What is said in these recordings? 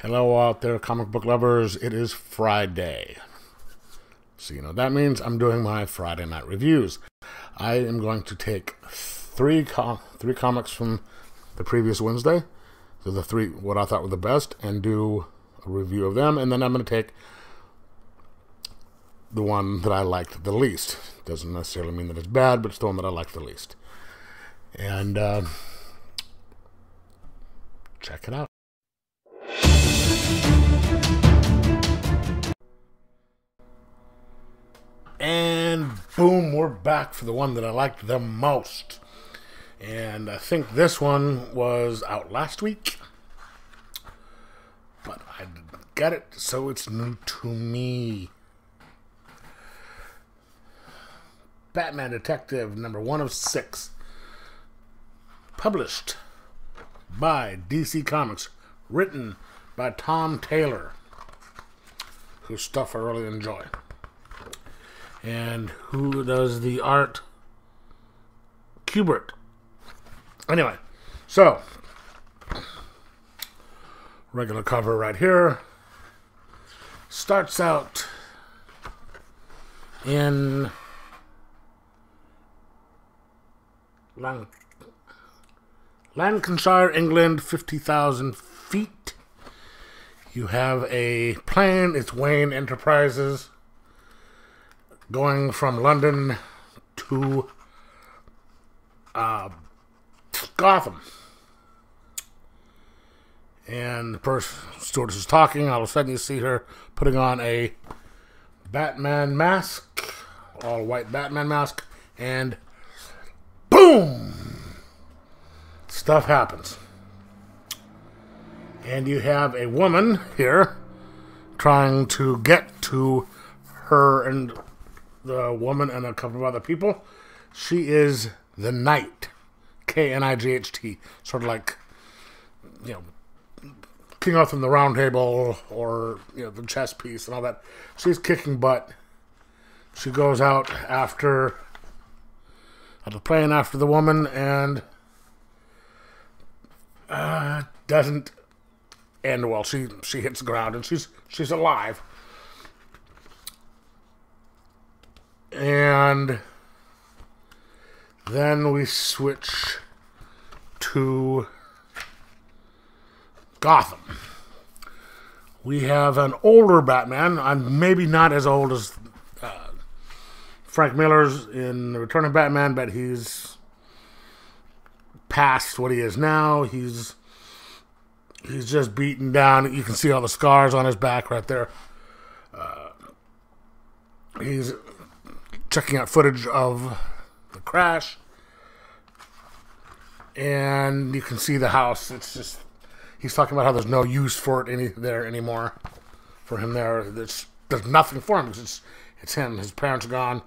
Hello out there, comic book lovers. It is Friday. So you know that means I'm doing my Friday night reviews. I am going to take three comics from the previous Wednesday. So the three what I thought were the best, and do a review of them, and then I'm going to take the one that I liked the least. Doesn't necessarily mean that it's bad, but it's the one that I liked the least. And check it out. And boom, we're back for the one that I liked the most. And I think this one was out last week, but I didn't get it, so it's new to me. Batman Detective number 1 of 6. Published by DC Comics. Written by Tom Taylor, whose stuff I really enjoy. And who does the art? Kubert. Anyway, so regular cover right here. Starts out in Lancashire, England, 50,000 feet. You have a plane. It's Wayne Enterprises, going from London to Gotham. And the person, stewardess, is talking. All of a sudden you see her putting on a Batman mask, all white Batman mask, and boom! Stuff happens. And you have a woman here trying to get to her and the woman and a couple of other people. She is the Knight. K-N-I-G-H-T. Sort of like, you know, King Arthur and the Round Table, or, you know, the chess piece and all that. She's kicking butt. She goes out after the plane after the woman, and doesn't end well. She hits the ground, and she's alive. And then we switch to Gotham. We have an older Batman. I'm maybe not as old as Frank Miller's in Return of Batman, but he's past what he is now. He's just beaten down. You can see all the scars on his back right there. He's checking out footage of the crash, and you can see the house. It's just, he's talking about how there's no use for it there anymore. For him there, there's nothing for him. It's him. His parents are gone.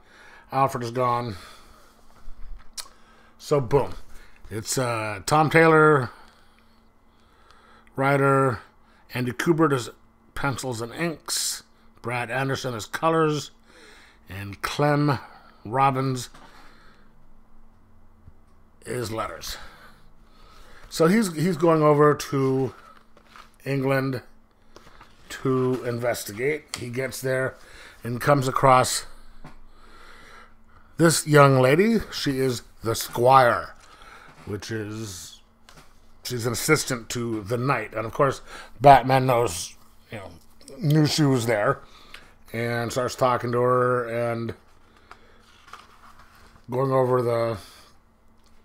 Alfred is gone. So boom, it's Tom Taylor, writer, Andy Kubert as pencils and inks, Brad Anderson as colors, and Clem Robbins is letters. So he's going over to England to investigate. He gets there and comes across this young lady. She is the Squire, which is, she's an assistant to the Knight. And of course, Batman knows, you know, knew she was there, and starts talking to her and going over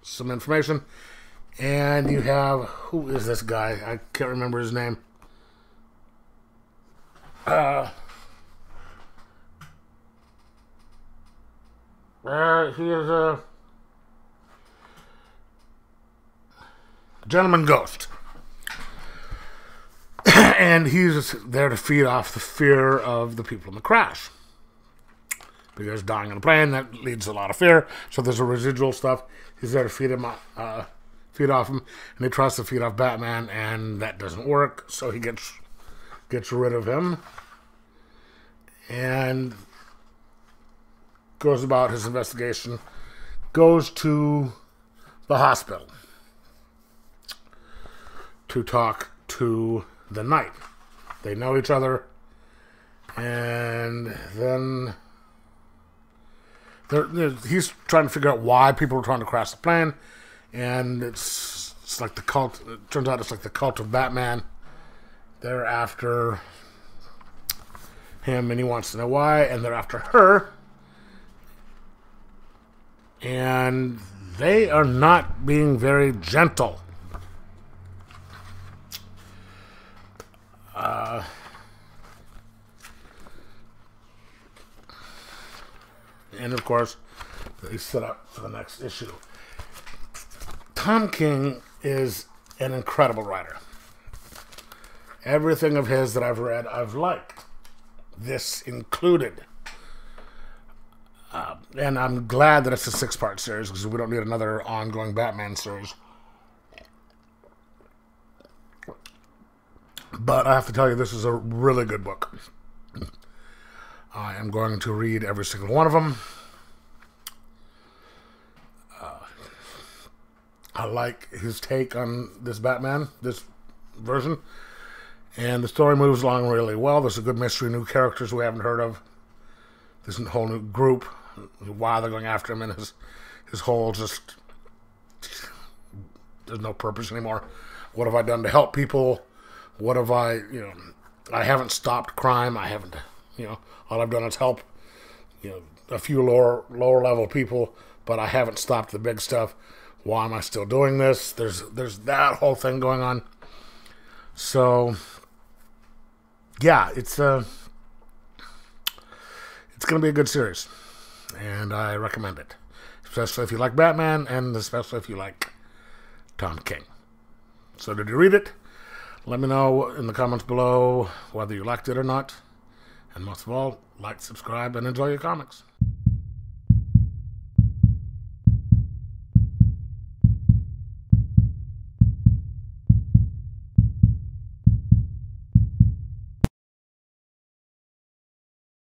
some information. And you have, who is this guy? I can't remember his name. He is a Gentleman Ghost. And he's there to feed off the fear of the people in the crash. Because dying on a plane, that leads to a lot of fear. So there's a residual stuff. He's there to feed off him. And he tries to feed off Batman, and that doesn't work. So he gets rid of him. And goes about his investigation. Goes to the hospital to talk to the Knight. They know each other. And then he's trying to figure out why people are trying to crash the plane. And it's like the cult. It turns out it's like the cult of Batman. They're after him, and he wants to know why. And they're after her. And they are not being very gentle. And of course, they set up for the next issue. Tom King is an incredible writer. Everything of his that I've read, I've liked. This included. And I'm glad that it's a 6-part series, because we don't need another ongoing Batman series. But I have to tell you, this is a really good book. I am going to read every single one of them. I like his take on this Batman, this version. And the story moves along really well. There's a good mystery, new characters we haven't heard of. There's a whole new group. Why they're going after him, and his whole just... There's no purpose anymore. What have I done to help people? What have I, I haven't stopped crime. I haven't, all I've done is help, a few lower level people, but I haven't stopped the big stuff. Why am I still doing this? There's that whole thing going on. So, yeah, it's going to be a good series, and I recommend it, especially if you like Batman, and especially if you like Tom King. So, did you read it? Let me know in the comments below whether you liked it or not. And most of all, like, subscribe, and enjoy your comics.